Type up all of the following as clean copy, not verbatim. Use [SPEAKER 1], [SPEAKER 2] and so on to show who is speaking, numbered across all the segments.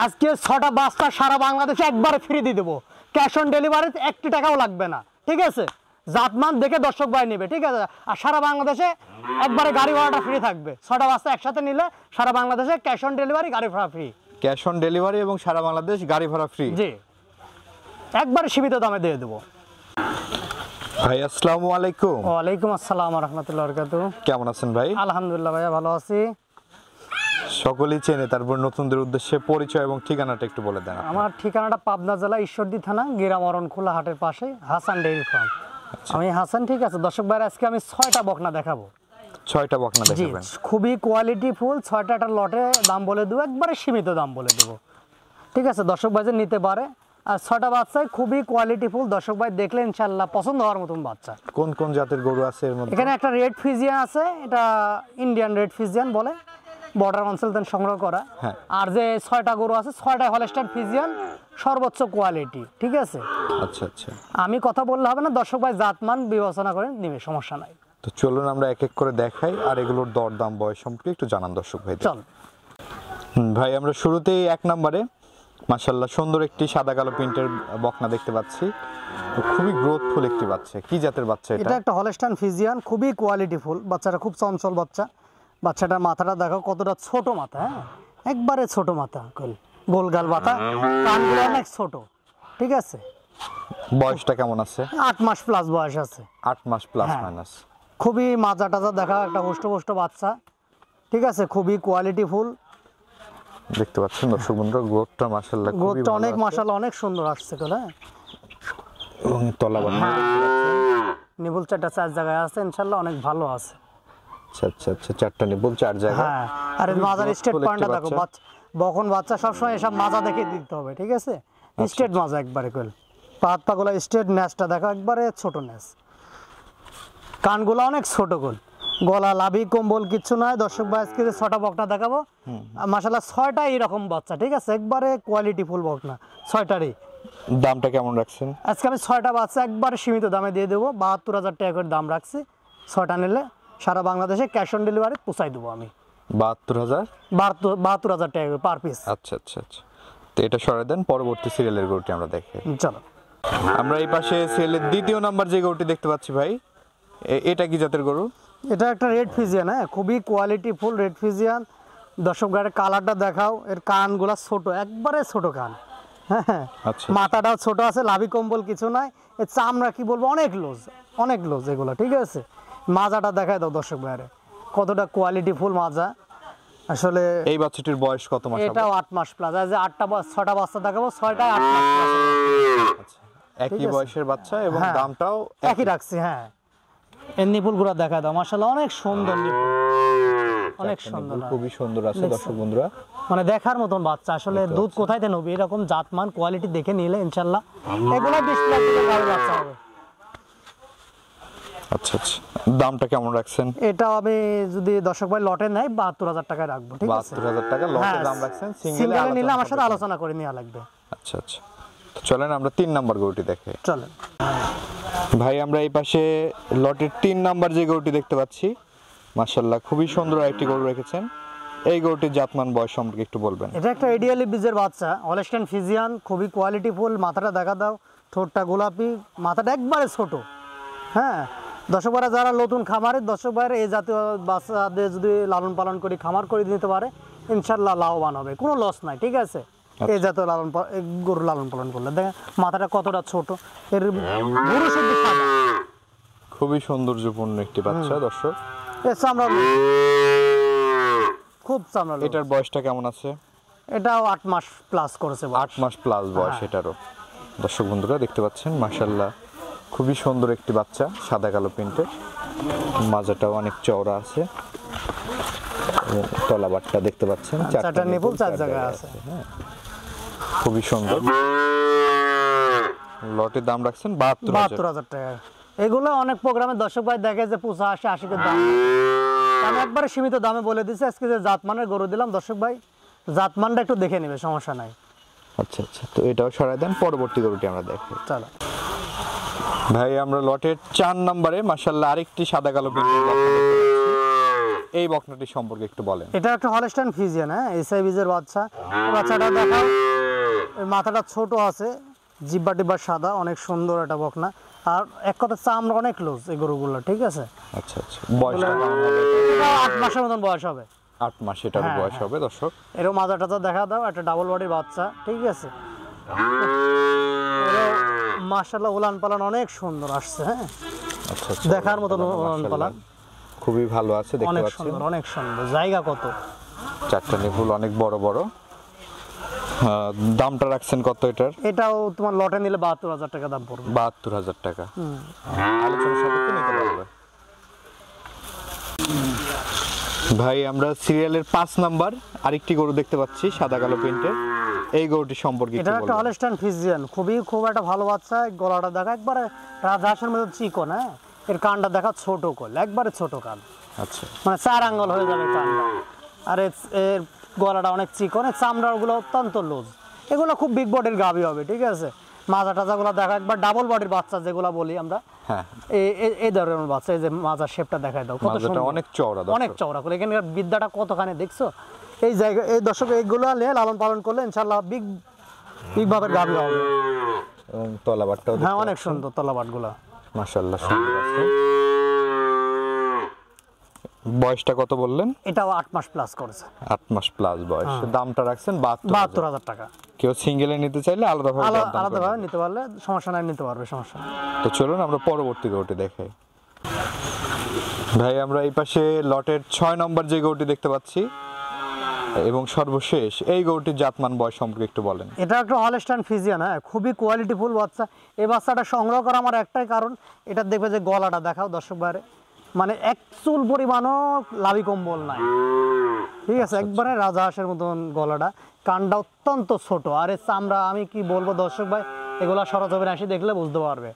[SPEAKER 1] আজকে 6টা বাচ্চা সারা বাংলাদেশে একবারে ফ্রি দিয়ে দেবো, ক্যাশ অন ডেলিভারি 1 টাকাও লাগবে না, ঠিক আছে? জাতমান দেখে দর্শক ভাই নেবে, ঠিক আছে? আর সারা বাংলাদেশে একবারে গাড়ি ভাড়াটা ফ্রি থাকবে। 6টা বাচ্চা একসাথে নিলে সারা বাংলাদেশে ক্যাশ অন ডেলিভারি, গাড়ি ভাড়া ফ্রি।
[SPEAKER 2] ক্যাশ অন ডেলিভারি এবং সারা বাংলাদেশ গাড়ি ভাড়া ফ্রি।
[SPEAKER 1] জি, একবারে সীমিত দামে দিয়ে দেবো।
[SPEAKER 2] ভাই আসসালামু আলাইকুম।
[SPEAKER 1] ওয়ালাইকুম আসসালাম ওয়া রাহমাতুল্লাহি ওয়া বারাকাতুহু।
[SPEAKER 2] কেমন আছেন ভাই?
[SPEAKER 1] আলহামদুলিল্লাহ ভাইয়া, ভালো আছি।
[SPEAKER 2] সকলেই চেনে, তারপর নতুনদের উদ্দেশ্যে পরিচয় এবং ঠিকানাটা একটু বলে দেন।
[SPEAKER 1] আমার ঠিকানাটা পাবনা জেলা ঈশ্বরদী থানা গিরামরণ খোলা হাটের পাশে হাসান ডেইরি ফার্ম। আমি হাসান, ঠিক আছে? দর্শক ভাইরা, আজকে আমি 6টা বকনা দেখাবো।
[SPEAKER 2] 6টা বকনা
[SPEAKER 1] জি,
[SPEAKER 2] দেখাবেন?
[SPEAKER 1] খুবই কোয়ালিটি ফুল। 6টা লটে দাম বলে দেবো, একবারে সীমিত দাম বলে দেবো, ঠিক আছে? দর্শক ভাই যে নিতে পারে। আর 6টা বাচ্চায় খুবই কোয়ালিটি ফুল। দর্শক ভাই দেখলে ইনশাল্লাহ পছন্দ হওয়ার মতন বাচ্চা।
[SPEAKER 2] কোন কোন জাতের গরু আছে এর মধ্যে?
[SPEAKER 1] এখানে একটা রেড ফিজিয়ান আছে, এটা ইন্ডিয়ান রেড ফিজিয়ান বলে, বর্ডার অঞ্চল থেকে সংগ্রহ করা।
[SPEAKER 2] হ্যাঁ।
[SPEAKER 1] আর যে 6টা গরু আছে, 6টাই হলস্টাইন ফিজিয়ান, সর্বোচ্চ কোয়ালিটি, ঠিক আছে?
[SPEAKER 2] আচ্ছা আচ্ছা,
[SPEAKER 1] আমি কথা বললে হবে না, দর্শক ভাই জাতমান বিবেচনা করে নিবে, সমস্যা নাই।
[SPEAKER 2] তো চলুন আমরা এক এক করে দেখাই, আর এগুলোর দরদাম বয়স সম্পর্কে একটু জানান দর্শক ভাই।
[SPEAKER 1] চল
[SPEAKER 2] ভাই, আমরা শুরুতেই 1 নম্বরে মাশাআল্লাহ সুন্দর একটি সাদা কালো প্রিন্টের বকনা দেখতে পাচ্ছি। তো খুবই গ্রোথফুল একটি বাচ্চা। কি জাতের বাচ্চা এটা?
[SPEAKER 1] এটা একটা হলস্টাইন ফিজিয়ান, খুবই কোয়ালিটি ফুল। বাচ্চাটা খুব চঞ্চল বাচ্চা। বাচ্চাটার মাথাটা দেখো কতটা ছোট মাথা, হ্যাঁ, একবারে ছোট মাথা, গোলগাল মাথা, কানগুলো অনেক ছোট, ঠিক আছে?
[SPEAKER 2] বয়সটা কেমন আছে?
[SPEAKER 1] 8 মাস প্লাস বয়স আছে।
[SPEAKER 2] 8 মাস প্লাস
[SPEAKER 1] হ্যাঁ।
[SPEAKER 2] মাইনাস।
[SPEAKER 1] খুবই মাজা টাজা দেখা, একটা হুষ্টপুষ্ট বাচ্চা, ঠিক আছে? খুবই কোয়ালিটি ফুল।
[SPEAKER 2] দেখতে পাচ্ছেন দর্শক বন্ধুরা, গ্রোথটা মাশাআল্লাহ খুবই
[SPEAKER 1] গোটটা
[SPEAKER 2] ভালো
[SPEAKER 1] অনেক
[SPEAKER 2] আছে।
[SPEAKER 1] মাশাআল্লাহ অনেক সুন্দর আসছে, হ্যাঁ।
[SPEAKER 2] এবং তলা বাটা
[SPEAKER 1] নিবল 4টা 4 জায়গায় আছে, ইনশাআল্লাহ অনেক ভালো আছে।
[SPEAKER 2] আচ্ছা আচ্ছা আচ্ছা, 4টা নিবল 4 জায়গায়।
[SPEAKER 1] হ্যাঁ, আর এই মাজার স্টেট পয়েন্টটা দেখো, বকন বাচ্চা সবসময় এসব মাজা দেখে দিতে হবে, ঠিক আছে? স্টেট মাজা একবারে কল, হাত পাগুলো স্টেট, ন্যাসটা দেখো একবারে ছোট ন্যাস, কানগুলো অনেক ছোট গোল, গলা লাভি কম্বল কিচ্ছু নয়। দর্শক ভাই, আজকে 6টা বকনা দেখাবো, মাশাআল্লাহ 6টাই এরকম বাচ্চা, ঠিক আছে? একবারে কোয়ালিটি ফুল বকনা 6টারই।
[SPEAKER 2] দামটা কেমন রাখছেন?
[SPEAKER 1] আজকে আমি 6টা বাচ্চা একবারে সীমিত দামে দিয়ে দেবো, 72,000 টাকা করে দাম রাখছি। 6টা নিলে সারা বাংলাদেশে ক্যাশ অন ডেলিভারি পৌঁছাই দেবো আমি।
[SPEAKER 2] 72,000?
[SPEAKER 1] 72,000 টাকা করে পার পিস।
[SPEAKER 2] আচ্ছা আচ্ছা আচ্ছা, তো এটা সরাই দেন। পরবর্তী সিরিয়ালের গরুটি আমরা দেখি।
[SPEAKER 1] চলো,
[SPEAKER 2] আমরা এই পাশে সিরিয়ালের 2য় নাম্বার যে গরুটি দেখতে পাচ্ছি ভাই, এটা কি জাতের গরু?
[SPEAKER 1] এটা একটা রেড ফিজিয়ান, হ্যাঁ, খুবই কোয়ালিটি ফুল রেড ফিজিয়ান। দর্শক গাড়ির কালারটা দেখাও, এর কানগুলা ছোট, একবারে ছোট কান, হ্যাঁ।
[SPEAKER 2] আচ্ছা,
[SPEAKER 1] মাথাটাও ছোট আছে, লাভি কম্বল কিছু নাই। এর চামড়া কি বলবো, অনেক লোজ, অনেক লোজ এগুলো, ঠিক আছে? মাজাটা দেখায় দাও দর্শক ভাইরে, কতটা কোয়ালিটি ফুল মাজা আসলে।
[SPEAKER 2] এই বাচ্চাটির বয়স কত মাস?
[SPEAKER 1] এটাও 8 মাস প্লাস। যে 6টা বাচ্চা দেখাবো, 6টায় 8 মাস প্লাস।
[SPEAKER 2] আচ্ছা, একই বয়সের বাচ্চা এবং
[SPEAKER 1] হ্যাঁ,
[SPEAKER 2] দামটাও
[SPEAKER 1] একই রাখছি। হ্যাঁ, এর নিপুলগুলো দেখা দাও, মাশাআল্লাহ অনেক সুন্দর নিপুল, অনেক সুন্দর,
[SPEAKER 2] খুবই সুন্দর আছে দর্শক বন্ধুরা,
[SPEAKER 1] মানে দেখার মতন বাচ্চা। আসলে দুধ কোথায় থেকে নেবে, এরকম জাতমান কোয়ালিটি দেখে নিলে ইনশাআল্লাহ এগুলো 20 লাখ টাকা গাড়ি বাচ্চা হবে।
[SPEAKER 2] আচ্ছা আচ্ছা, দামটা কেমন রাখছেন?
[SPEAKER 1] এটা আমি যদি দর্শক ভাই লটে নেয় 72,000 টাকায় রাখবো, ঠিক আছে?
[SPEAKER 2] 72,000 টাকা লটে দাম রাখছেন, সিঙ্গেলে
[SPEAKER 1] নিলে আমার সাথে আলোচনা করে নেওয়া লাগবে।
[SPEAKER 2] আচ্ছা আচ্ছা, তো চলেন আমরা 3 নাম্বার গরুটি দেখে।
[SPEAKER 1] চলেন
[SPEAKER 2] ভাই, আমরা এই পাশে লটের 3 নাম্বার যে গরুটি দেখতে পাচ্ছি, মাশাআল্লাহ খুবই সুন্দর একটি গরু রেখেছেন। এই গরুটির জাতমান বয়স সম্পর্কে একটু বলবেন?
[SPEAKER 1] এটা একটা এডিয়ালি বীজের বাচ্চা, হলস্টাইন ফিজিয়ান, খুবই কোয়ালিটি ফুল। মাথাটা দেখা দাও, ঠোঁটটা গোলাপি, মাথাটা একবারে ছোট, হ্যাঁ। দর্শক ভাইরা যারা নতুন খামারের, দর্শক ভাইরা এই জাতীয় বাচ্চাদের যদি লালন পালন করে খামার করে দিতে পারে, ইনশাল্লাহ লাভবান হবে, কোনো লস নাই, ঠিক আছে? এই জাতীয় গরু লালন পালন করলে দেখেন মাথাটা কতটা ছোট, এর গরু শুদ্ধ সাদা,
[SPEAKER 2] খুবই সৌন্দর্যপূর্ণ একটি বাচ্চা দর্শক।
[SPEAKER 1] এর চামড়া খুব চামড়া।
[SPEAKER 2] এটার বয়সটা কেমন আছে?
[SPEAKER 1] এটাও 8 মাস প্লাস করেছে।
[SPEAKER 2] 8 মাস প্লাস বয়স এটারও। দর্শক বন্ধুরা দেখতে পাচ্ছেন, মাশাআল্লাহ খুবই সুন্দর একটি বাচ্চা, সাদা কালো প্রিন্টের, মাজাটাও অনেক চওড়া আছে, তলা বাটটা দেখতে পাচ্ছেন,
[SPEAKER 1] 4টা নিপুল 4 জায়গায় আছে,
[SPEAKER 2] হ্যাঁ, খুবই সুন্দর। লটের দাম রাখছেন
[SPEAKER 1] 72,000 টাকা। এগুলো অনেক প্রোগ্রামে দর্শক ভাই দেখে যে 85-80 এর দাম, আমি একবারে সীমিত দামে বলে দিচ্ছি। আজকে যে জাতমানের গরু দিলাম, দর্শক ভাই জাতমানটা একটু দেখে নেবে, সমস্যা নাই।
[SPEAKER 2] আচ্ছা আচ্ছা, তো এটাও সরাই দেন। পরবর্তী গরুটি আমরা দেখি।
[SPEAKER 1] চলো
[SPEAKER 2] ভাই, আমরা লটের 4 নম্বরে মাশাআল্লাহ আরেকটি সাদা কালো প্রিন্টের বাচ্চা দেখতে পাচ্ছি। এই বকনাটি সম্পর্কে একটু বলেন।
[SPEAKER 1] এটা একটা হলস্টাইন ফ্রিজিয়ান, হ্যাঁ, এসআই বীজের বাচ্চা। এই বাচ্চাটা দেখাও, এর মাথাটা ছোট আছে, জিব্বা টিব্বা সাদা, অনেক সুন্দর একটা বকনা। আর এক কথা চামড়া অনেক লুজ এই গরুগুলো, ঠিক আছে।
[SPEAKER 2] আচ্ছা আচ্ছা, বয়সটা কেমন হবে?
[SPEAKER 1] এটা 8 মাসের মতন বয়স হবে।
[SPEAKER 2] 8 মাস এটার
[SPEAKER 1] হ্যাঁ,
[SPEAKER 2] বয়স হবে দর্শক।
[SPEAKER 1] এরও মাজা টাজা দেখা দাও, একটা ডাবল বডির বাচ্চা, ঠিক আছে। মাশাআল্লাহ উলান পালান অনেক সুন্দর আসছে, হ্যাঁ,
[SPEAKER 2] আচ্ছা আচ্ছা,
[SPEAKER 1] দেখার মতন উলান পালান
[SPEAKER 2] খুবই ভালো আছে, দেখতে
[SPEAKER 1] অনেক
[SPEAKER 2] পাচ্ছেন।
[SPEAKER 1] সুন্দর, অনেক সুন্দর। জায়গা কত?
[SPEAKER 2] চারটা নিপুল অনেক বড় বড়। দামটা রাখছেন কত এটার?
[SPEAKER 1] এটাও তোমার লটে নিলে 72,000 টাকা দাম পড়বে।
[SPEAKER 2] 72,000 টাকা। আলোচনা সাপেক্ষে নিতে পারবে। ভাই আমরা সিরিয়ালের 5 নাম্বার আরেকটি গরু দেখতে পাচ্ছি সাদা কালো প্রিন্টের। এই গরুটি সম্পর্কে
[SPEAKER 1] এটা
[SPEAKER 2] একটু
[SPEAKER 1] একটা
[SPEAKER 2] বলবেন।
[SPEAKER 1] হলস্টাইন ফ্রিজিয়ান, খুব একটা ভালো বাচ্চা। গলাটা দেখা একবারে রাজহাঁসের মতো চিকন, হ্যাঁ। এর কানটা দেখা ছোট কোল, একবারে ছোট কান,
[SPEAKER 2] আচ্ছা
[SPEAKER 1] মানে 4 আঙ্গুল হয়ে যাবে কানটা। আর এর গলাটা অনেক চিকন, এর চামড়াগুলো অত্যন্ত লুজ। এগুলো খুব বিগ বডির গাভী হবে, ঠিক আছে। মাজা টাজাগুলো দেখা একবার ডাবল বডির বাচ্চা যেগুলো বলি আমরা,
[SPEAKER 2] হ্যাঁ,
[SPEAKER 1] এই ধরনের বাচ্চা। এই যে মাজার শেপটা দেখায় দাও, কত
[SPEAKER 2] মাজাটা
[SPEAKER 1] সুন্দর,
[SPEAKER 2] অনেক চওড়া দর্শক।
[SPEAKER 1] অনেক চওড়া করে। এখানকার বিদ্যাটা কতখানি দেখছো? এই জায়গা, এই দর্শক এইগুলো নিয়ে লালন পালন করলে ইনশাল্লাহ বিগ ভাবে গাভী হবে।
[SPEAKER 2] এবং তলাবাটটাও
[SPEAKER 1] হ্যাঁ, অনেক সুন্দর তলাবাটগুলো,
[SPEAKER 2] মাশাআল্লাহ সুন্দর আছে। বয়সটা কত বললেন?
[SPEAKER 1] এটাও 8 মাস প্লাস করেছে।
[SPEAKER 2] 8 মাস প্লাস বয়স। দামটা রাখছেন 72,000।
[SPEAKER 1] 72,000 টাকা।
[SPEAKER 2] কেউ সিঙ্গেলে নিতে চাইলে আলাদাভাবে দরদাম করবে।
[SPEAKER 1] আলাদাভাবে নিতে পারলে সমস্যা নাই, নিতে পারবে, সমস্যা নেই।
[SPEAKER 2] তো চলুন আমরা পরবর্তী গরুটি দেখাই। ভাই আমরা এই পাশে লটের 6 নম্বর যে গরুটি দেখতে পাচ্ছি এবং সর্বশেষ এই গরুটির জাতমান বয়স সম্পর্কে একটু বলেন।
[SPEAKER 1] এটা একটা হলস্টাইন ফ্রিজিয়ান, হ্যাঁ, খুবই কোয়ালিটিফুল বাচ্চা। এই বাচ্চাটা সংগ্রহ করা আমার একটাই কারণ, এটা দেখবে যে গলাটা দেখাও দর্শক বাইরে, মানে এক চুল পরিমাণও লাভি কম্বল নাই, ঠিক আছে। একবারে রাজহাঁসের মতন গলাটা, কানটা অত্যন্ত ছোট। আর এর চামড়া আমি কি বলবো দর্শক ভাই, এগুলা সরজমিনে এসে দেখলে বুঝতে পারবে।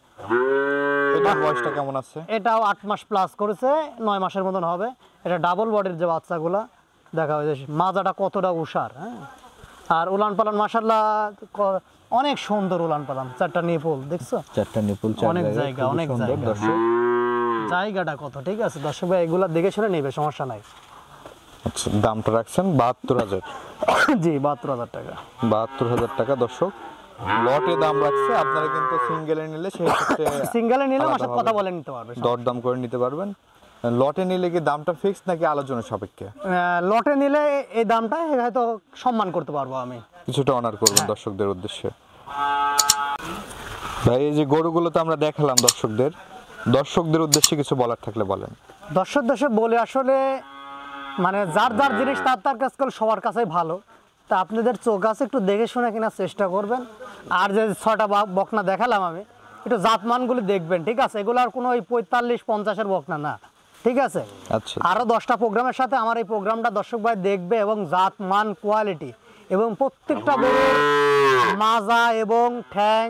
[SPEAKER 2] এটার বয়সটা কেমন আছে?
[SPEAKER 1] এটাও 8 মাস প্লাস করেছে, 9 মাসের মতন হবে। এটা ডাবল বডির যে বাচ্চাগুলা দেখা হয়েছে, মাজাটা কতটা উষার, হ্যাঁ। আর উলান পালান মাশাআল্লাহ অনেক সুন্দর উলান পালান, 4টা নিপুল দেখছো?
[SPEAKER 2] 4টা নিপুল,
[SPEAKER 1] অনেক জায়গা, অনেক জায়গা।
[SPEAKER 2] দর্শক
[SPEAKER 1] জায়গাটা কত, ঠিক আছে। দর্শক ভাই এগুলা দেখে শুনে নেবে, সমস্যা নাই।
[SPEAKER 2] আচ্ছা, দামটা রাখছেন 72,000।
[SPEAKER 1] জি, 72,000 টাকা।
[SPEAKER 2] 72,000 টাকা দর্শক লটে দাম রাখছে। আপনারা কিন্তু সিঙ্গেলে নিলে সেই ক্ষেত্রে
[SPEAKER 1] সিঙ্গেলে নিলে আমার সাথে কথা বলে নিতে পারবে।
[SPEAKER 2] দরদাম করে নিতে পারবেন। লটে নিলে কি দামটা ফিক্স নাকি আলোচনা সাপেক্ষে?
[SPEAKER 1] লটে নিলে এই দামটা হয়তো সম্মান করতে পারবো আমি,
[SPEAKER 2] কিছুটা অনার করবেন দর্শকদের উদ্দেশ্যে। ভাই এই যে গরুগুলো তো আমরা দেখালাম দর্শকদের উদ্দেশ্যে কিছু বলার থাকলে বলেন।
[SPEAKER 1] দর্শক বলে আসলে মানে যার যার জিনিস তার কাছে করলে সবার কাছেই ভালো। তা আপনাদের চোখ আছে, একটু দেখে শুনে কেনার চেষ্টা করবেন। আর যে 6টা বকনা দেখালাম আমি, একটু জাতমানগুলি দেখবেন, ঠিক আছে। এগুলো আর কোনো ওই 45-50-এর বকনা না, ঠিক আছে।
[SPEAKER 2] আচ্ছা,
[SPEAKER 1] আরও 10টা প্রোগ্রামের সাথে আমার এই প্রোগ্রামটা দর্শক ভাই দেখবে, এবং জাতমান, কোয়ালিটি এবং প্রত্যেকটা গরুর মাজা এবং ঠ্যাং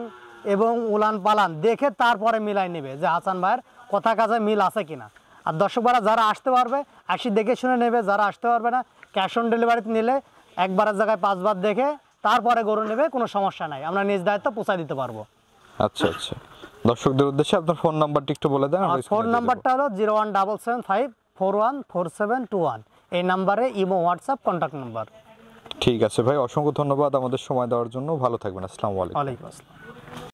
[SPEAKER 1] এবং উলান পালান দেখে তারপরে মিলাই নেবে যে হাসান ভাইয়ের কথা কাজে মিল আছে কিনা। আর দর্শক ভাইরা যারা আসতে পারবে আসি দেখে শুনে নেবে, যারা আসতে পারবে না ক্যাশ অন ডেলিভারিতে নিলে একবারের জায়গায় 5 বার দেখে তারপরে গরু নেবে, কোনো সমস্যা নাই, আমরা নিজ দায়িত্ব পৌঁছায় দিতে পারবো।
[SPEAKER 2] আচ্ছা আচ্ছা, দর্শকদের উদ্দেশ্যে আপনার ফোন নাম্বারটি একটু বলে দেন।
[SPEAKER 1] আর ফোন নাম্বারটা হলো 01775414121। এই নাম্বারে ইমো, হোয়াটসঅ্যাপ, কন্ট্যাক্ট নাম্বার।
[SPEAKER 2] ঠিক আছে ভাই, অসংখ্য ধন্যবাদ আমাদের সময় দেওয়ার জন্য। ভালো থাকবেন। আসসালামু আলাইকুম।
[SPEAKER 1] ওয়ালাইকুম আসসালাম।